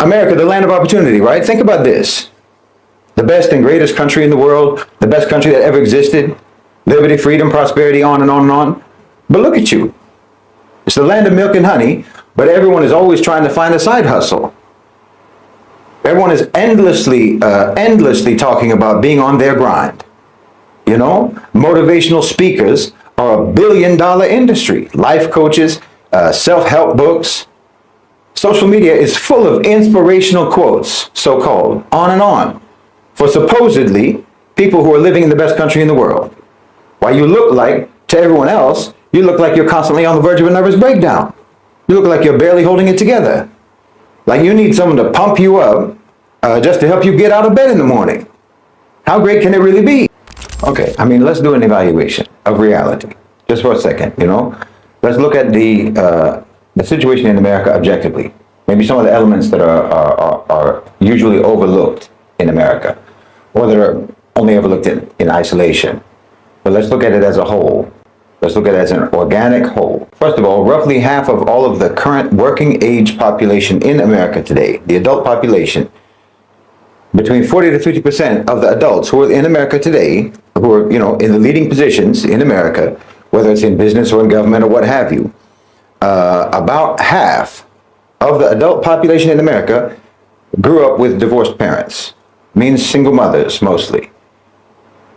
America, the land of opportunity, right? Think about this. The best and greatest country in the world, the best country that ever existed, liberty, freedom, prosperity, on and on and on. But look at you. It's the land of milk and honey, but everyone is always trying to find a side hustle. Everyone is endlessly talking about being on their grind. You know, motivational speakers are a $1 billion industry. Life coaches, self-help books. Social media is full of inspirational quotes, so-called, on and on, for supposedly people who are living in the best country in the world. While you look like, to everyone else, you look like you're constantly on the verge of a nervous breakdown. You look like you're barely holding it together. Like you need someone to pump you up just to help you get out of bed in the morning. How great can it really be? Okay, I mean, let's do an evaluation of reality, just for a second, you know? Let's look at the situation in America objectively. Maybe some of the elements that are usually overlooked in America, or that are only overlooked in isolation. But let's look at it as a whole. Let's look at it as an organic whole. First of all, roughly half of all of the current working age population in America today, the adult population, between 40 to 50% of the adults who are in America today, who are, you know, in the leading positions in America, whether it's in business or in government or what have you, about half of the adult population in America grew up with divorced parents, means single mothers mostly.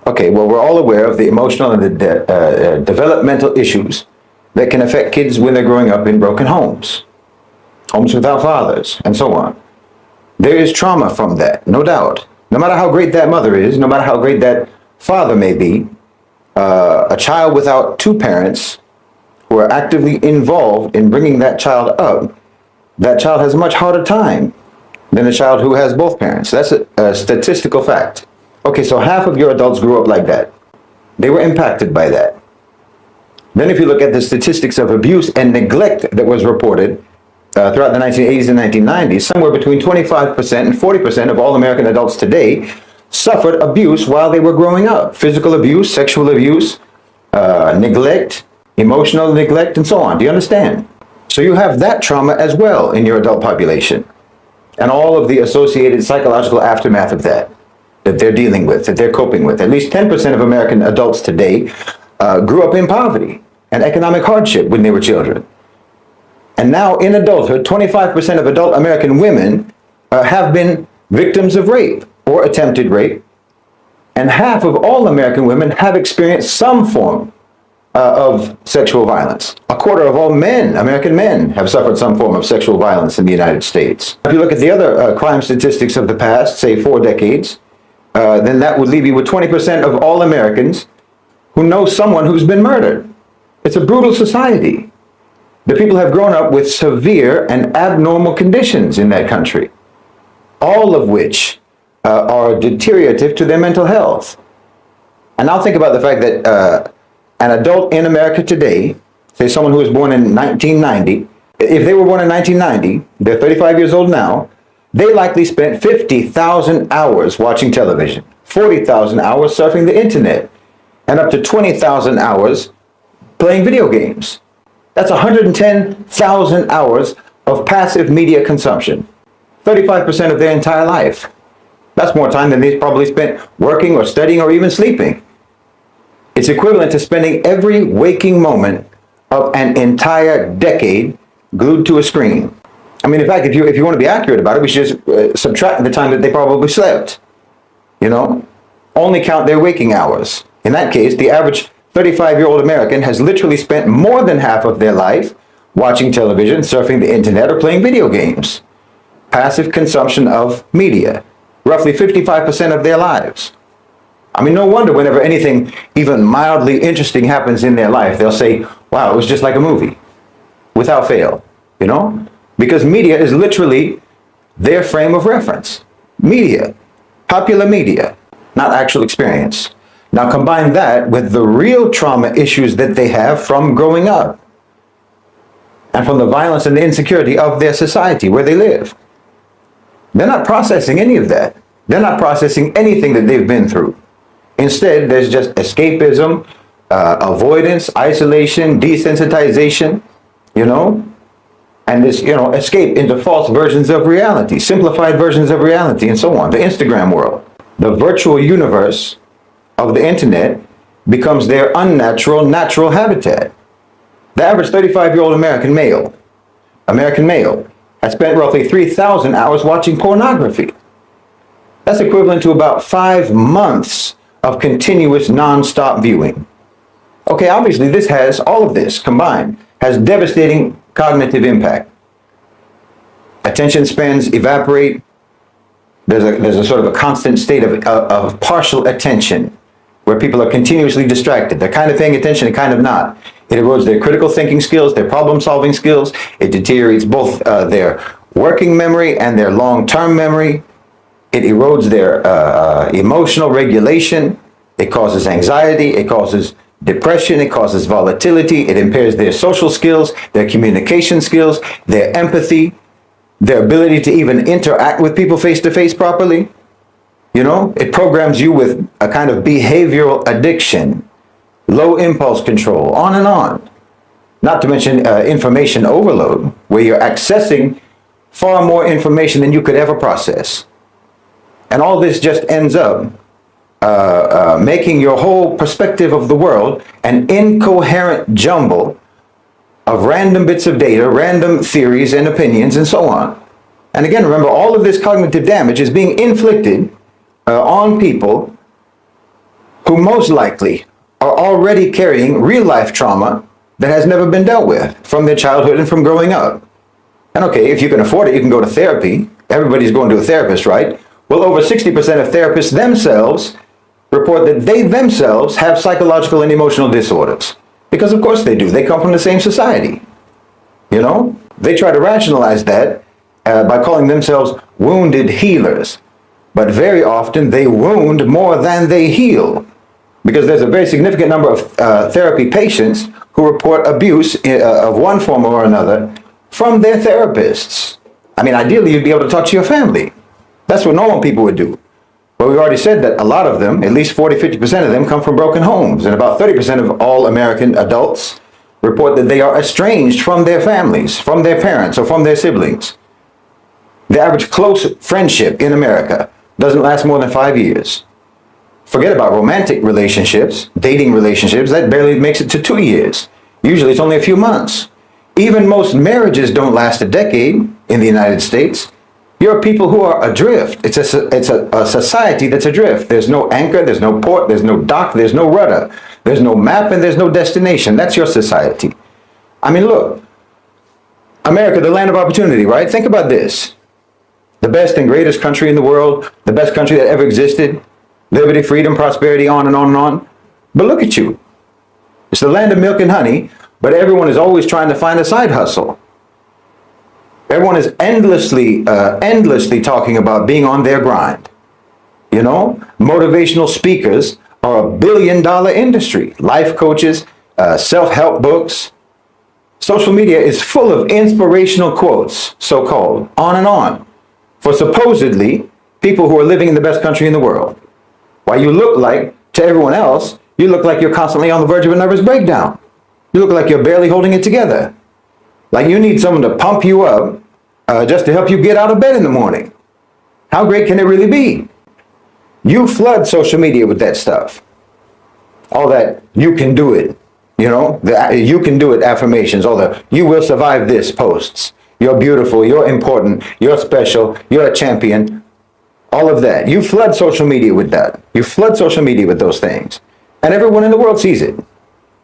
Okay, well, we're all aware of the emotional and the developmental issues that can affect kids when they're growing up in broken homes, homes without fathers, and so on. There is trauma from that, no doubt. No matter how great that mother is, no matter how great that father may be, a child without two parents who are actively involved in bringing that child up, that child has a much harder time than a child who has both parents. That's a statistical fact. Okay, so half of your adults grew up like that. They were impacted by that. Then if you look at the statistics of abuse and neglect that was reported throughout the 1980s and 1990s, somewhere between 25% and 40% of all American adults today suffered abuse while they were growing up. Physical abuse, sexual abuse, neglect, emotional neglect, and so on. Do you understand? So you have that trauma as well in your adult population, and all of the associated psychological aftermath of that they're dealing with, that they're coping with. At least 10% of American adults today grew up in poverty and economic hardship when they were children. And now in adulthood, 25% of adult American women have been victims of rape or attempted rape. And half of all American women have experienced some form of sexual violence. A quarter of all men, American men, have suffered some form of sexual violence in the United States. If you look at the other crime statistics of the past, say 4 decades, then that would leave you with 20% of all Americans who know someone who's been murdered. It's a brutal society. The people have grown up with severe and abnormal conditions in that country, all of which are deteriorative to their mental health. And now think about the fact that an adult in America today, say someone who was born in 1990, if they were born in 1990, they're 35 years old now, they likely spent 50,000 hours watching television, 40,000 hours surfing the internet, and up to 20,000 hours playing video games. That's 110,000 hours of passive media consumption, 35% of their entire life. That's more time than they probably spent working or studying or even sleeping. It's equivalent to spending every waking moment of an entire decade glued to a screen. I mean, in fact, if you want to be accurate about it, we should just subtract the time that they probably slept. You know, only count their waking hours. In that case, the average 35-year-old American has literally spent more than half of their life watching television, surfing the internet, or playing video games. Passive consumption of media, roughly 55% of their lives. I mean, no wonder whenever anything even mildly interesting happens in their life, they'll say, wow, it was just like a movie, without fail, you know? Because media is literally their frame of reference. Media, popular media, not actual experience. Now combine that with the real trauma issues that they have from growing up and from the violence and the insecurity of their society where they live. They're not processing any of that. They're not processing anything that they've been through. Instead, there's just escapism, avoidance, isolation, desensitization, you know? and this, escape into false versions of reality, simplified versions of reality, and so on. The Instagram world, the virtual universe of the internet becomes their unnatural, natural habitat. The average 35-year-old American male has spent roughly 3,000 hours watching pornography. That's equivalent to about 5 months of continuous non-stop viewing. Okay, obviously all of this combined has devastating cognitive impact. Attention spans evaporate. There's a sort of a constant state of partial attention where people are continuously distracted. They're kind of paying attention and kind of not. It erodes their critical thinking skills, their problem-solving skills. It deteriorates both their working memory and their long-term memory. It erodes their emotional regulation. It causes anxiety. It causes depression. It causes volatility. It impairs their social skills, their communication skills, their empathy, their ability to even interact with people face-to-face properly. It programs you with a kind of behavioral addiction, low impulse control, on and on. Not to mention information overload, where you're accessing far more information than you could ever process. And all this just ends up making your whole perspective of the world an incoherent jumble of random bits of data, random theories and opinions, and so on. And again, remember, all of this cognitive damage is being inflicted on people who most likely are already carrying real-life trauma that has never been dealt with from their childhood and from growing up. And okay, if you can afford it, you can go to therapy. Everybody's going to a therapist, right? Well, over 60% of therapists themselves report that they themselves have psychological and emotional disorders. Because of course they do. They come from the same society. They try to rationalize that by calling themselves wounded healers. But very often they wound more than they heal. Because there's a very significant number of therapy patients who report abuse of one form or another from their therapists. I mean, ideally you'd be able to talk to your family. That's what normal people would do. But we've already said that a lot of them, at least 40-50% of them, come from broken homes. And about 30% of all American adults report that they are estranged from their families, from their parents, or from their siblings. The average close friendship in America doesn't last more than 5 years. Forget about romantic relationships, dating relationships, that barely makes it to 2 years. Usually it's only a few months. Even most marriages don't last a decade in the United States. You're people who are adrift. It's a society that's adrift. There's no anchor, there's no port, there's no dock, there's no rudder, there's no map, and there's no destination. That's your society. I mean, look, America, the land of opportunity, right? Think about this. The best and greatest country in the world, the best country that ever existed, liberty, freedom, prosperity, on and on and on. But look at you. It's the land of milk and honey, but everyone is always trying to find a side hustle. Everyone is endlessly talking about being on their grind. Motivational speakers are $1 billion industry. Life coaches, self-help books. Social media is full of inspirational quotes, so-called, on and on, for supposedly people who are living in the best country in the world. While you look like, to everyone else, you look like you're constantly on the verge of a nervous breakdown. You look like you're barely holding it together. Like you need someone to pump you up just to help you get out of bed in the morning. How great can it really be? You flood social media with that stuff. All that you can do it, the you can do it affirmations, all the you will survive this posts. You're beautiful, you're important, you're special, you're a champion. All of that. You flood social media with that. You flood social media with those things. And everyone in the world sees it.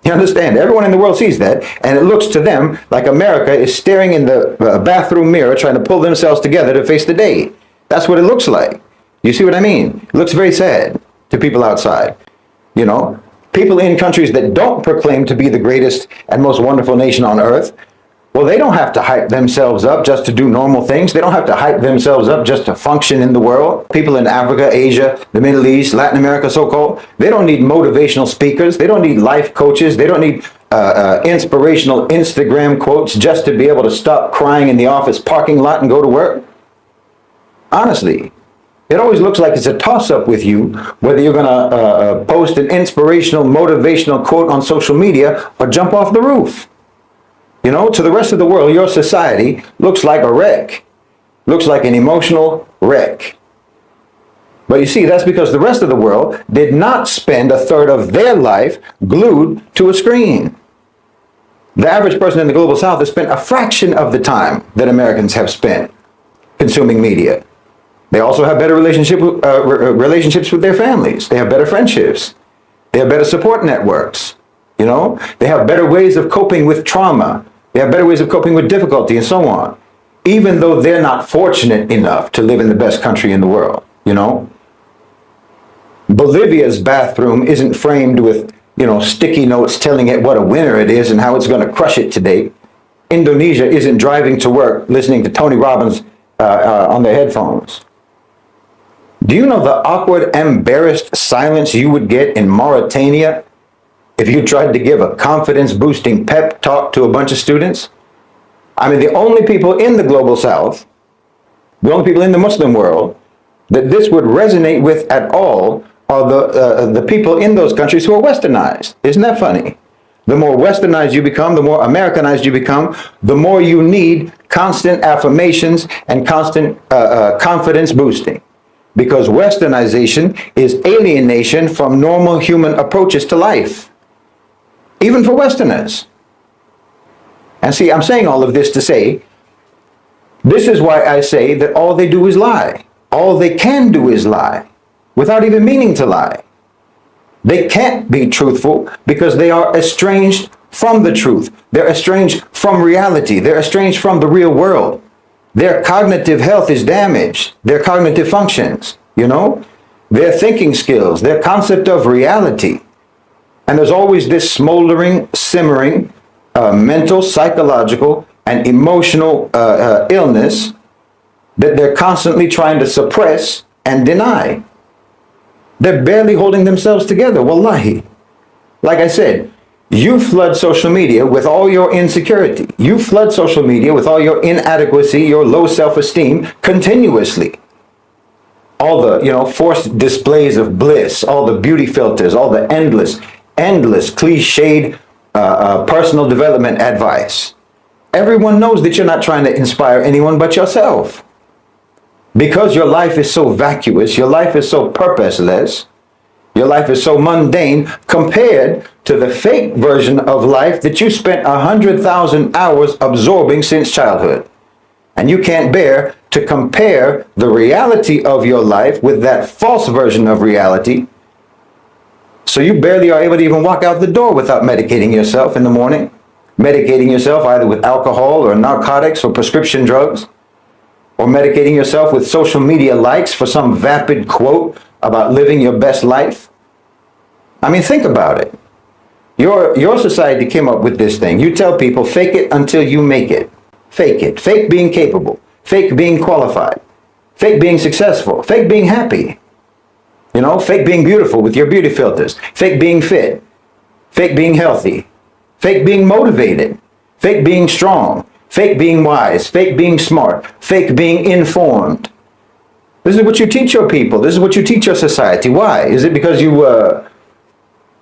You understand? Everyone in the world sees that. And it looks to them like America is staring in the bathroom mirror trying to pull themselves together to face the day. That's what it looks like. You see what I mean? It looks very sad to people outside. People in countries that don't proclaim to be the greatest and most wonderful nation on earth, well, they don't have to hype themselves up just to do normal things. They don't have to hype themselves up just to function in the world. People in Africa, Asia, the Middle East, Latin America, so-called, they don't need motivational speakers. They don't need life coaches. They don't need inspirational Instagram quotes just to be able to stop crying in the office parking lot and go to work. Honestly, it always looks like it's a toss-up with you whether you're going to post an inspirational, motivational quote on social media or jump off the roof. You know, to the rest of the world, your society looks like a wreck, looks like an emotional wreck. But you see, that's because the rest of the world did not spend a third of their life glued to a screen. The average person in the global south has spent a fraction of the time that Americans have spent consuming media. They also have better relationships with their families. They have better friendships. They have better support networks. You know, they have better ways of coping with trauma. They have better ways of coping with difficulty and so on. Even though they're not fortunate enough to live in the best country in the world, you know. Bolivia's bathroom isn't framed with, you know, sticky notes telling it what a winner it is and how it's going to crush it today. Indonesia isn't driving to work listening to Tony Robbins on their headphones. Do you know the awkward, embarrassed silence you would get in Mauritania if you tried to give a confidence-boosting pep talk to a bunch of students? I mean, the only people in the global south, the only people in the Muslim world that this would resonate with at all are the people in those countries who are westernized. Isn't that funny? The more westernized you become, the more Americanized you become, the more you need constant affirmations and constant confidence boosting. Because westernization is alienation from normal human approaches to life, even for Westerners. And see, I'm saying all of this to say, this is why I say that all they do is lie. All they can do is lie, without even meaning to lie. They can't be truthful because they are estranged from the truth. They're estranged from reality. They're estranged from the real world. Their cognitive health is damaged. Their cognitive functions, you know, their thinking skills, their concept of reality. And there's always this smoldering, simmering, mental, psychological, and emotional illness that they're constantly trying to suppress and deny. They're barely holding themselves together, wallahi. Like I said, you flood social media with all your insecurity. You flood social media with all your inadequacy, your low self-esteem continuously. All the, you know, forced displays of bliss, all the beauty filters, all the endless cliched personal development advice. Everyone knows that you're not trying to inspire anyone but yourself. Because your life is so vacuous, your life is so purposeless, your life is so mundane compared to the fake version of life that you spent 100,000 hours absorbing since childhood. And you can't bear to compare the reality of your life with that false version of reality. So you barely are able to even walk out the door without medicating yourself in the morning. Medicating yourself either with alcohol or narcotics or prescription drugs. Or medicating yourself with social media likes for some vapid quote about living your best life. I mean, think about it. Your society came up with this thing. You tell people, fake it until you make it. Fake it. Fake being capable. Fake being qualified. Fake being successful. Fake being happy. You know, fake being beautiful with your beauty filters. Fake being fit. Fake being healthy. Fake being motivated. Fake being strong. Fake being wise. Fake being smart. Fake being informed. This is what you teach your people. This is what you teach your society. Why? Is it because you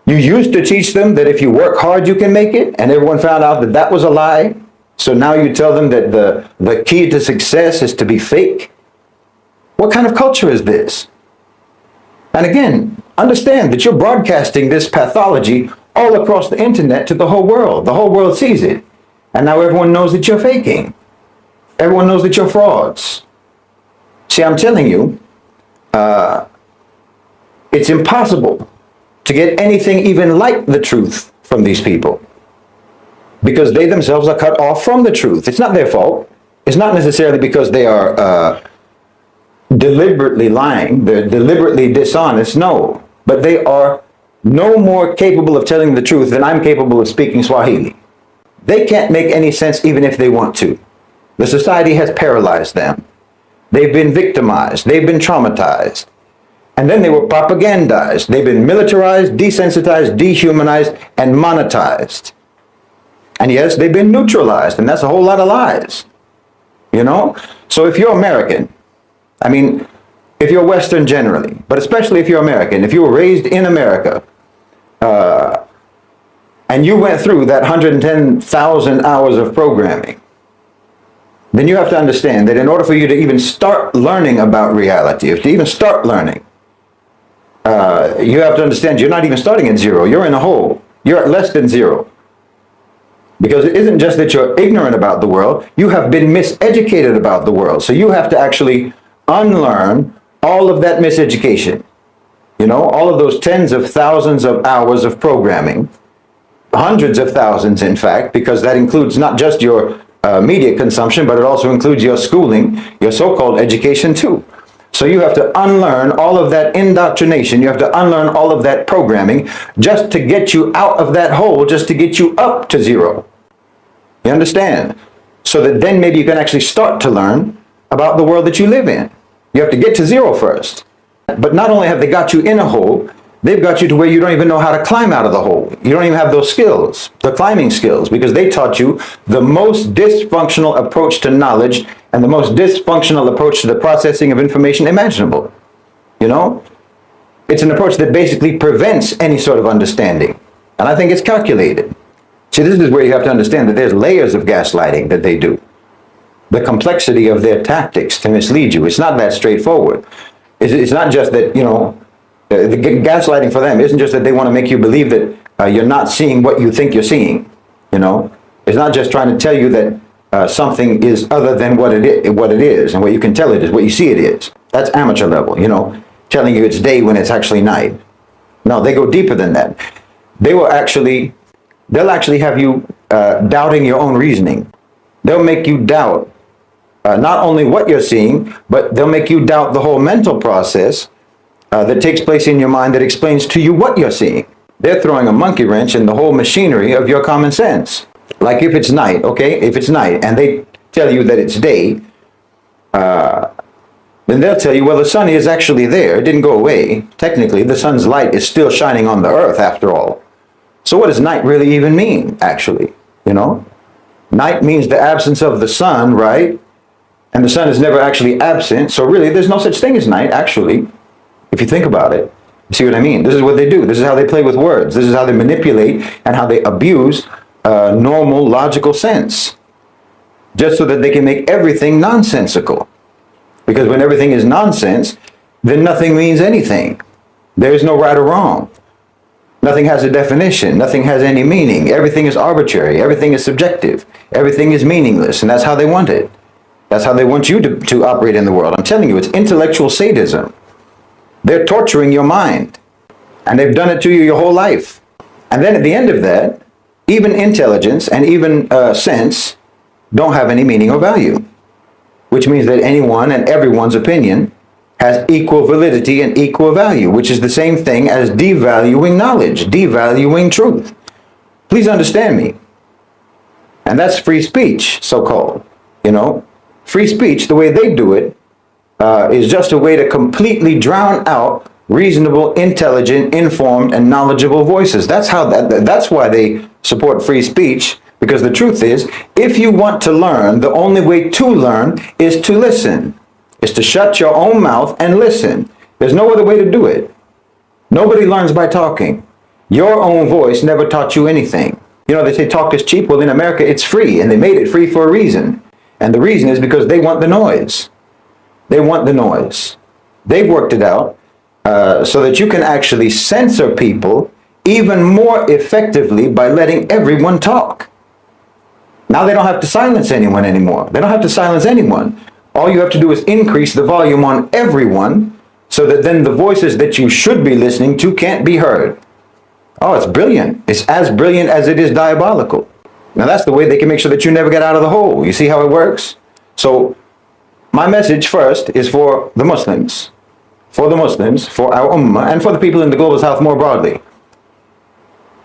used to teach them that if you work hard, you can make it, and everyone found out that that was a lie? So now you tell them that the key to success is to be fake? What kind of culture is this? And again, understand that you're broadcasting this pathology all across the internet to the whole world. The whole world sees it. And now everyone knows that you're faking. Everyone knows that you're frauds. See, I'm telling you, it's impossible to get anything even like the truth from these people, because they themselves are cut off from the truth. It's not their fault. It's not necessarily because they are deliberately lying. They're deliberately dishonest. No, but they are no more capable of telling the truth than I'm capable of speaking Swahili. They can't make any sense even if they want to. The society has paralyzed them. They've been victimized. They've been traumatized. And then they were propagandized. They've been militarized, desensitized, dehumanized, and monetized. And yes, they've been neutralized, and that's a whole lot of lies. You know? So if you're American, I mean, if you're Western generally, but especially if you're American, if you were raised in America, and you went through that 110,000 hours of programming, then you have to understand that in order for you to even start learning about reality, if to even start learning, you have to understand you're not even starting at zero. You're in a hole. You're at less than zero. Because it isn't just that you're ignorant about the world, you have been miseducated about the world. So you have to actually unlearn all of that miseducation. You know, all of those tens of thousands of hours of programming, hundreds of thousands, in fact, because that includes not just your media consumption, but it also includes your schooling, your so-called education too. So you have to unlearn all of that indoctrination. You have to unlearn all of that programming just to get you out of that hole, just to get you up to zero. You understand? So that then maybe you can actually start to learn about the world that you live in. You have to get to zero first. But not only have they got you in a hole, they've got you to where you don't even know how to climb out of the hole. You don't even have those skills, the climbing skills, because they taught you the most dysfunctional approach to knowledge and the most dysfunctional approach to the processing of information imaginable. You know? It's an approach that basically prevents any sort of understanding. And I think it's calculated. See, this is where you have to understand that there's layers of gaslighting that they do. The complexity of their tactics to mislead you. It's not that straightforward. It's not just that, you know, the gaslighting for them isn't just that they want to make you believe that you're not seeing what you think you're seeing. You know, it's not just trying to tell you that something is other than what it is, and what you can tell it is what you see it is. That's amateur level, you know, telling you it's day when it's actually night. No, they go deeper than that. They'll actually have you doubting your own reasoning. They'll make you doubt not only what you're seeing, but they'll make you doubt the whole mental process that takes place in your mind that explains to you what you're seeing. They're throwing a monkey wrench in the whole machinery of your common sense. Like if it's night, okay? If it's night and they tell you that it's day, then they'll tell you, well, the sun is actually there. It didn't go away. Technically, the sun's light is still shining on the earth after all. So what does night really even mean, actually? You know? Night means the absence of the sun, right? And the sun is never actually absent. So really, there's no such thing as night, actually. If you think about it, you see what I mean? This is what they do. This is how they play with words. This is how they manipulate and how they abuse normal logical sense, just so that they can make everything nonsensical. Because when everything is nonsense, then nothing means anything. There is no right or wrong. Nothing has a definition. Nothing has any meaning. Everything is arbitrary. Everything is subjective. Everything is meaningless. And that's how they want it. That's how they want you to operate in the world. I'm telling you, it's intellectual sadism. They're torturing your mind. And they've done it to you your whole life. And then at the end of that, even intelligence and even sense don't have any meaning or value. Which means that anyone and everyone's opinion has equal validity and equal value, which is the same thing as devaluing knowledge, devaluing truth. Please understand me. And that's free speech, so-called. You know, free speech, the way they do it, is just a way to completely drown out reasonable, intelligent, informed, and knowledgeable voices. That's why they support free speech, because the truth is, if you want to learn, the only way to learn is to listen. Is to shut your own mouth and listen. There's no other way to do it. Nobody learns by talking. Your own voice never taught you anything. You know, they say talk is cheap. Well, in America, it's free, and they made it free for a reason. And the reason is because they want the noise. They want the noise. They've worked it out so that you can actually censor people even more effectively by letting everyone talk. Now they don't have to silence anyone anymore. They don't have to silence anyone. All you have to do is increase the volume on everyone so that then the voices that you should be listening to can't be heard. Oh, it's brilliant. It's as brilliant as it is diabolical. Now that's the way they can make sure that you never get out of the hole. You see how it works? So my message first is for the Muslims, for our ummah, and for the people in the global south more broadly.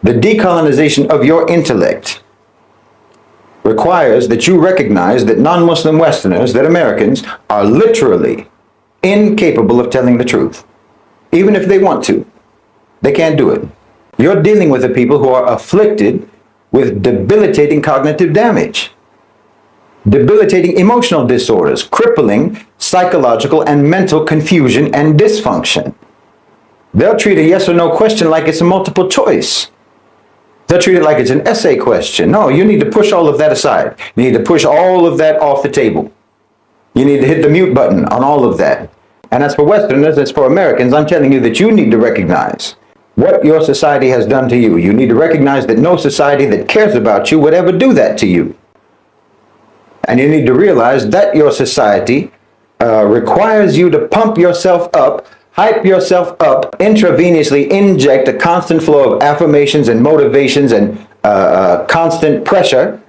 The decolonization of your intellect requires that you recognize that non-Muslim Westerners, that Americans, are literally incapable of telling the truth. Even if they want to, they can't do it. You're dealing with the people who are afflicted with debilitating cognitive damage, debilitating emotional disorders, crippling psychological and mental confusion and dysfunction. They'll treat a yes or no question like it's a multiple choice. They'll treat it like it's an essay question. No, you need to push all of that aside. You need to push all of that off the table. You need to hit the mute button on all of that. And as for Westerners, as for Americans, I'm telling you that you need to recognize what your society has done to you. You need to recognize that no society that cares about you would ever do that to you. And you need to realize that your society requires you to pump yourself up, hype yourself up, intravenously inject a constant flow of affirmations and motivations and constant pressure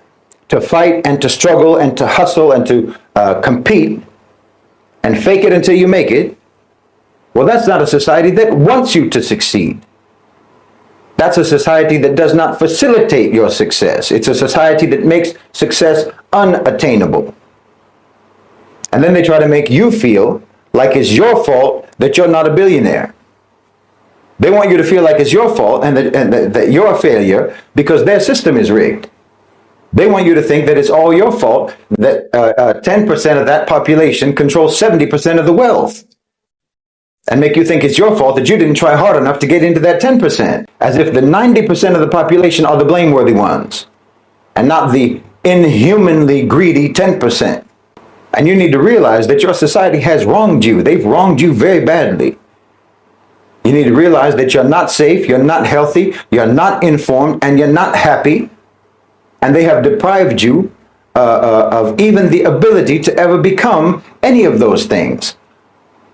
to fight and to struggle and to hustle and to compete and fake it until you make it. Well, that's not a society that wants you to succeed. That's a society that does not facilitate your success. It's a society that makes success unattainable. And then they try to make you feel like it's your fault that you're not a billionaire. They want you to feel like it's your fault and that you're a failure because their system is rigged. They want you to think that it's all your fault that 10% of that population controls 70% of the wealth. And make you think it's your fault that you didn't try hard enough to get into that 10%, as if the 90% of the population are the blameworthy ones, and not the inhumanly greedy 10%. And you need to realize that your society has wronged you. They've wronged you very badly. You need to realize that you're not safe, you're not healthy, you're not informed, and you're not happy. And they have deprived you of even the ability to ever become any of those things.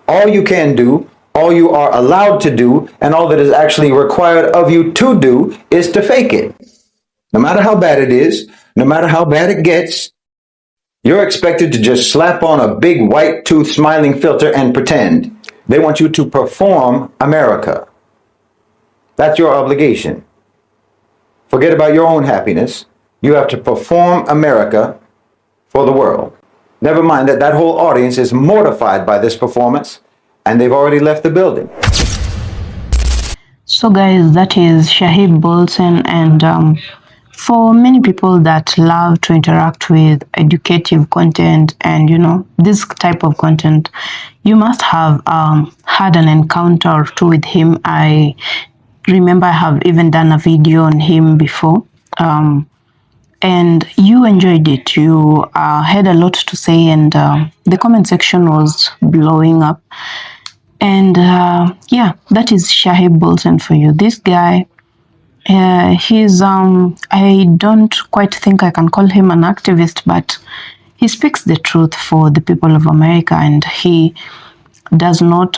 All you can do, all you are allowed to do, and all that is actually required of you to do is to fake it. No matter how bad it is, no matter how bad it gets, you're expected to just slap on a big white tooth smiling filter and pretend. They want you to perform America. That's your obligation. Forget about your own happiness. You have to perform America for the world. Never mind that that whole audience is mortified by this performance, and they've already left the building. So guys, that is Shahib Bolton, and for many people that love to interact with educative content and this type of content, you must have had an encounter or two with him. I remember I have even done a video on him before. And you enjoyed it. You had a lot to say, and the comment section was blowing up. And yeah, that is Shahib Bolton for you. This guy, he's I don't quite think I can call him an activist, but he speaks the truth for the people of America, and he does not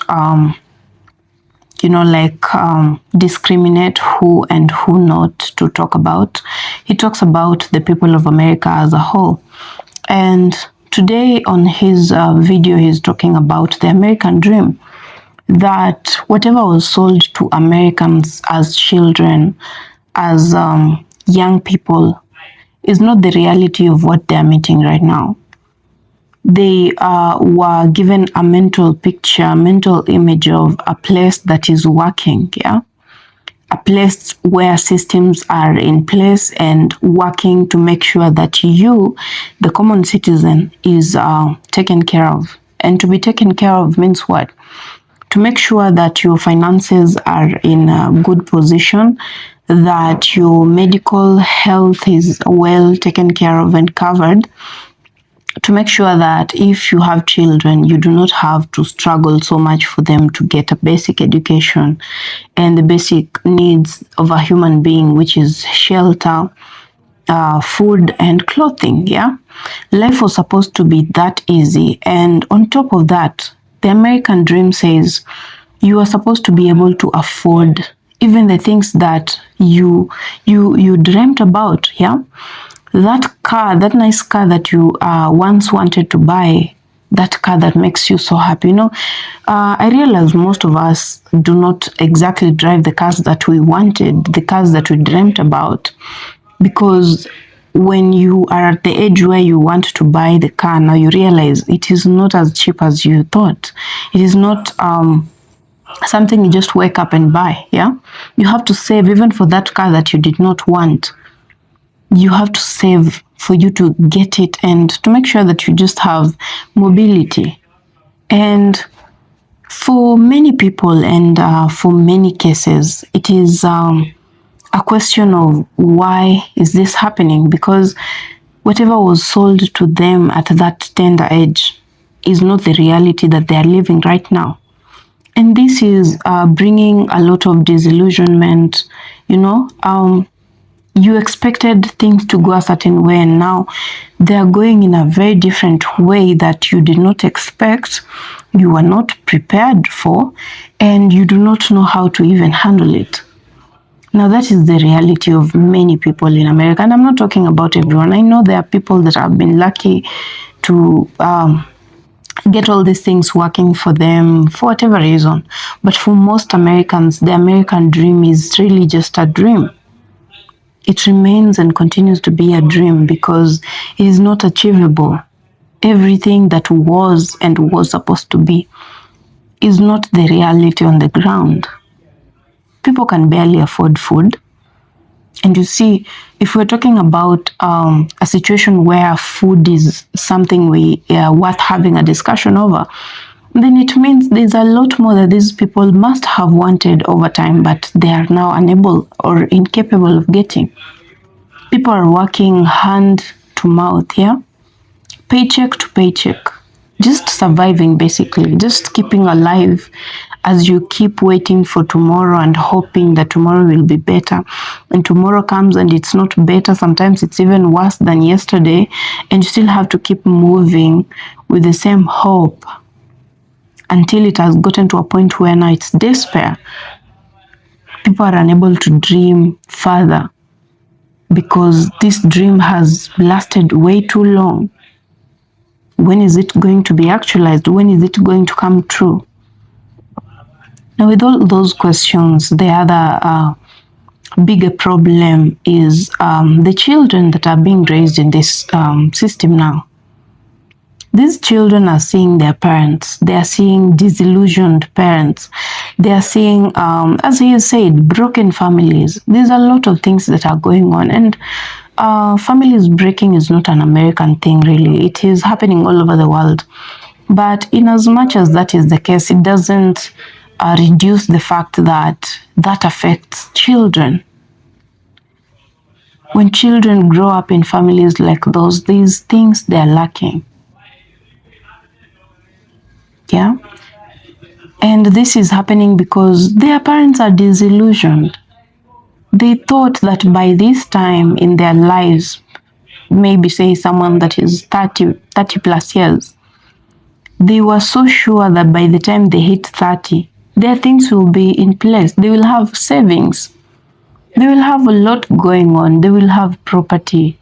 discriminate who and who not to talk about. He talks about the people of America as a whole. And today on his video, he's talking about the American dream, that whatever was sold to Americans as children, as young people, is not the reality of what they're meeting right now. They were given a mental picture, a mental image of a place that is working, yeah? A place where systems are in place and working to make sure that you, the common citizen, is taken care of. And to be taken care of means what? To make sure that your finances are in a good position, that your medical health is well taken care of and covered, to make sure that if you have children, you do not have to struggle so much for them to get a basic education and the basic needs of a human being, which is shelter, food, and clothing. Yeah, life was supposed to be that easy. And on top of that, the American dream says you are supposed to be able to afford even the things that you dreamt about. Yeah. That car, that nice car that you once wanted to buy, that car that makes you so happy. I realize most of us do not exactly drive the cars that we wanted, the cars that we dreamt about, because when you are at the age where you want to buy the car, now you realize it is not as cheap as you thought. It is not something you just wake up and buy. Yeah, you have to save even for that car that you did not want. You have to save for you to get it and to make sure that you just have mobility. And for many people and for many cases, it is a question of why is this happening, because whatever was sold to them at that tender age is not the reality that they are living right now. And this is bringing a lot of disillusionment. You expected things to go a certain way, and now they are going in a very different way that you did not expect, you were not prepared for, and you do not know how to even handle it. Now, that is the reality of many people in America, and I'm not talking about everyone. I know there are people that have been lucky to get all these things working for them for whatever reason, but for most Americans, the American dream is really just a dream. It remains and continues to be a dream because it is not achievable. Everything that was and was supposed to be is not the reality on the ground. People can barely afford food. And you see, if we're talking about a situation where food is something we are worth having a discussion over, then it means there's a lot more that these people must have wanted over time, but they are now unable or incapable of getting. People are working hand to mouth, yeah? Paycheck to paycheck. Just surviving, basically. Just keeping alive as you keep waiting for tomorrow and hoping that tomorrow will be better. And tomorrow comes and it's not better. Sometimes it's even worse than yesterday. And you still have to keep moving with the same hope until it has gotten to a point where now it's despair. People are unable to dream further because this dream has lasted way too long. When is it going to be actualized? When is it going to come true? Now, with all those questions, the other bigger problem is the children that are being raised in this system now. These children are seeing their parents. They are seeing disillusioned parents. They are seeing, as he said, broken families. There's a lot of things that are going on. And families breaking is not an American thing, really. It is happening all over the world. But in as much as that is the case, it doesn't reduce the fact that that affects children. When children grow up in families like those, these things they're lacking. Yeah? And this is happening because their parents are disillusioned. They thought that by this time in their lives, maybe say someone that is 30 plus years, they were so sure that by the time they hit 30, their things will be in place. They will have savings. They will have a lot going on. They will have property.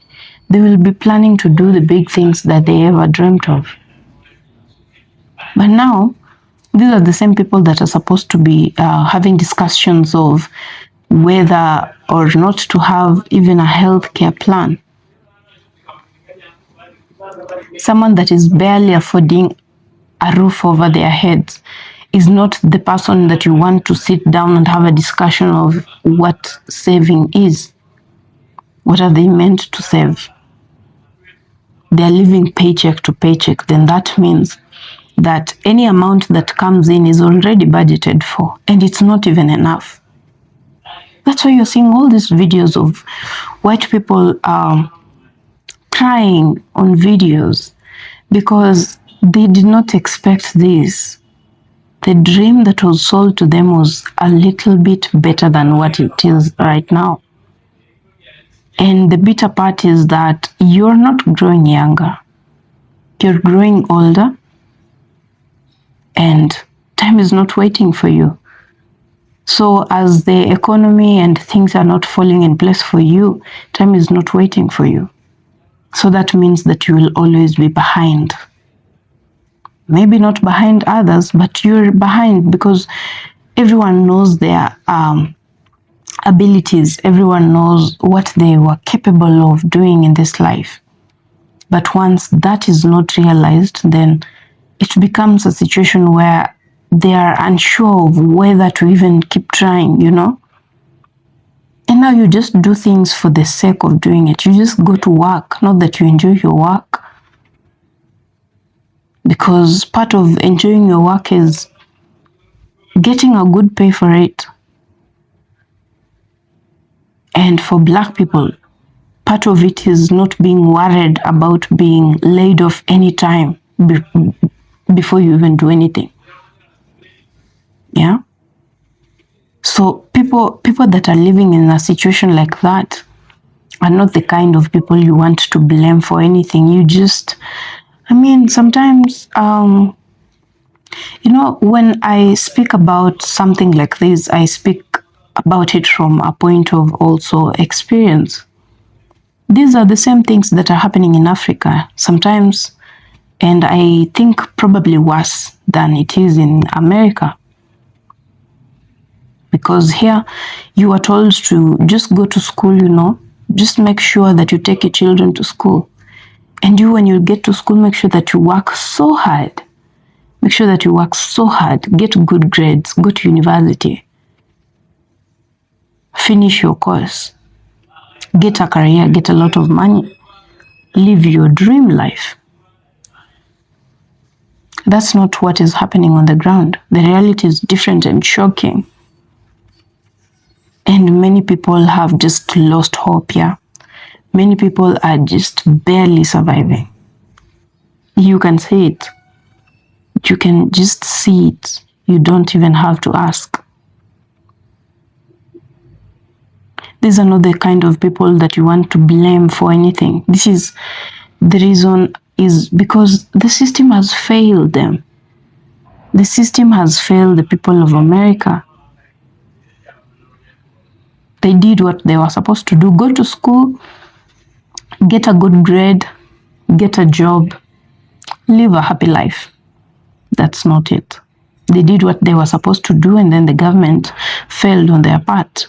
They will be planning to do the big things that they ever dreamt of. But now, these are the same people that are supposed to be having discussions of whether or not to have even a healthcare plan. Someone that is barely affording a roof over their heads is not the person that you want to sit down and have a discussion of what saving is. What are they meant to save? They're living paycheck to paycheck. Then that means that any amount that comes in is already budgeted for, and it's not even enough. That's why you're seeing all these videos of white people crying on videos because they did not expect this. The dream that was sold to them was a little bit better than what it is right now. And the bitter part is that you're not growing younger. You're growing older, and time is not waiting for you. So as the economy and things are not falling in place for you, time is not waiting for you. So that means that you will always be behind. Maybe not behind others, but you're behind because everyone knows their abilities. Everyone knows what they were capable of doing in this life. But once that is not realized, then it becomes a situation where they are unsure of whether to even keep trying, you know? And now you just do things for the sake of doing it. You just go to work, not that you enjoy your work. Because part of enjoying your work is getting a good pay for it. And for Black people, part of it is not being worried about being laid off anytime before you even do anything. Yeah. So people that are living in a situation like that are not the kind of people you want to blame for anything. You just, I mean, sometimes, when I speak about something like this, I speak about it from a point of also experience. These are the same things that are happening in Africa sometimes, and I think probably worse than it is in America. Because here you are told to just go to school, just make sure that you take your children to school. And you, when you get to school, make sure that you work so hard. Make sure that you work so hard, get good grades, go to university, finish your course, get a career, get a lot of money, live your dream life. That's not what is happening on the ground. The reality is different and shocking. And many people have just lost hope, yeah. Many people are just barely surviving. You can see it. You can just see it. You don't even have to ask. These are not the kind of people that you want to blame for anything. This is the reason, is because the system has failed them. The system has failed the people of America. They did what they were supposed to do. Go to school, get a good grade, get a job, live a happy life. That's not it. They did what they were supposed to do, and then the government failed on their part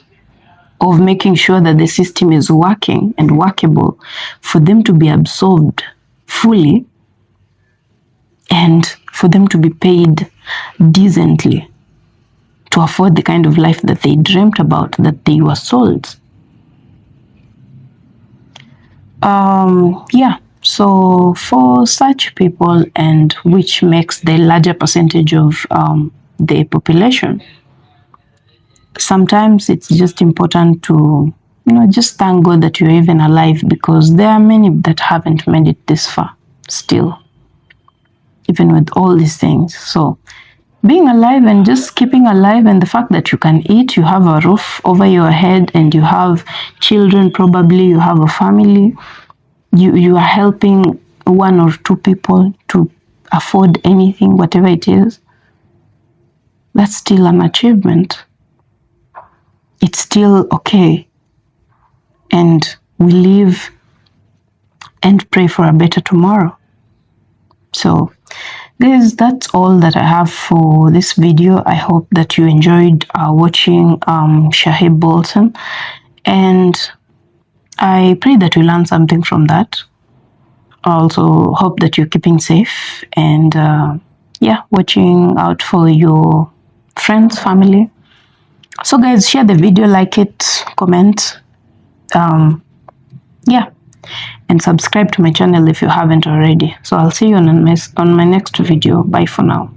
of making sure that the system is working and workable for them to be absorbed fully and for them to be paid decently to afford the kind of life that they dreamt about, that they were sold. Yeah, so for such people, and which makes the larger percentage of the population, sometimes it's just important to just thank God that you're even alive, because there are many that haven't made it this far still, even with all these things. So being alive and just keeping alive, and the fact that you can eat, you have a roof over your head, and you have children, probably you have a family, you are helping one or two people to afford anything, whatever it is, that's still an achievement. It's still okay. And we live and pray for a better tomorrow. So guys, that's all that I have for this video. I hope that you enjoyed watching Shahib Bolton, and I pray that you learned something from that. I also hope that you're keeping safe, and watching out for your friends, family. So guys, share the video, like it, comment, and subscribe to my channel if you haven't already. So I'll see you on my next video. Bye for now.